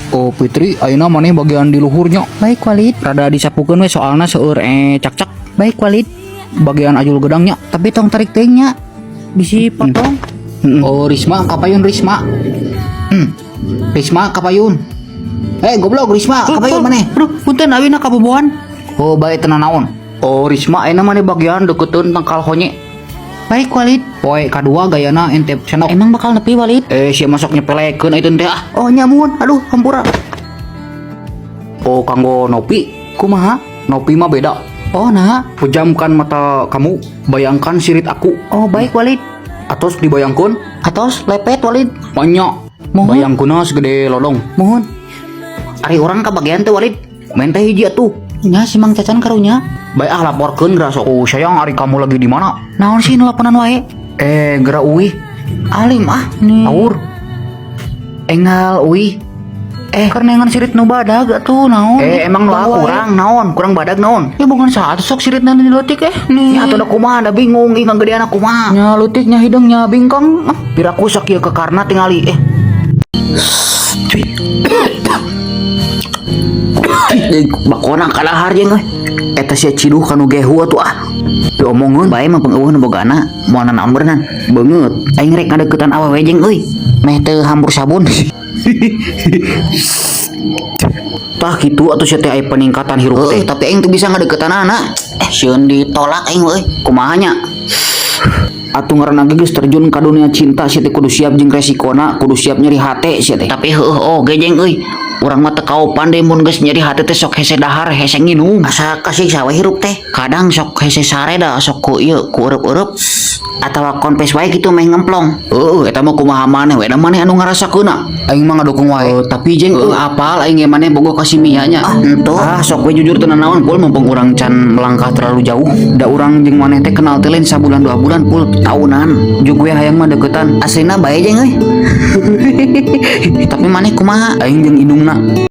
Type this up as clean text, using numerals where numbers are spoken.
Oh Fitri, ayeuna maneh bagian di luhurnya. Baik Walid. Rada disapukeun we soalna seueur cak-cak. Baik Walid. Bagian ajul gedangnya. Tapi tong tarik tehnya. Bisi potong. Oh Risma, kapayun Risma. Risma kapayun. Goblok Risma, kapayun maneh. Aduh, punten awina kaboboan. Oh bae tenan naon. Oh Risma, ayeuna maneh bagian deketeun tangkal honye. Baik Walid. Poe kadua gayana ente senok. Emang bakal nepi Walid? Si masuk nyepelekeun itu teh ah. Oh nyamun. Aduh, hampura. Oh kanggo nopi, kumaha? Nopi mah beda. Oh nah. Pejamkan mata kamu, bayangkan sirit aku. Oh baik Walid. Atos dibayangkan, Atos lepet Walid. banyak. Mohon. Bayangkuna segede lodong. Mohon. Ari orang kabagian teh Walid. Main teh hiji atuh. Nya si Mang Cacan karunya. Bae laporkeun geura sok sayang ari kamu lagi di mana? Naon sih nulaponan wae? Geura uih. Alim nih. Aur. Enggal uih. Karena sirit nu badag atuh naon? Emang lah kurang naon? Kurang badag naon? Ya bukan saat sok sirit nanti dilutik nih. Ya atuh da kumaha da bingung ih nggedeana kumaha. Nya lutiknya hidungnya bingkong. Piraku sok ieu ke karna tingali bakona kalahar jeung eta sia ciduh kanu gehu atuh diomongkeun bae mah pangeueuh nu bogana moal naon berenang beungeut aing rek ngadeukeutan awewe jeung euy meh teu hampur sabun tah kitu atuh sia teh aya peningkatan hirup teh tapi aing teu bisa ngadeukeutan anak sieun ditolak aing euy kumaha nya atuh ngaranna geus terjun ka dunia cinta sia teh kudu siap jeung resikona kudu siap nyeri hate sia teh tapi heueuh oge jeung euy urang mah teu kaopan deui mun geus nyeri hate teh sok hese dahar hese nginum asa kasiksa we hirup teh kadang sok hese sare da sok ku ieu ku eueup-eueup atawa konpes wae kitu meh ngemplong eta mah kumaha maneh we da maneh anu ngarasakeunna aing mah ngadukung wae tapi jeung apal aing ge maneh boga kasimia nya henteu sok we jujur tenan naon pul mumpung urang can melangkah terlalu jauh da urang jeung maneh teh kenal teh lain sabulan 2 bulan pul tahunan jug we hayang mah deukeutan aslina bae jeung euy tapi maneh kumaha aing jeung indungna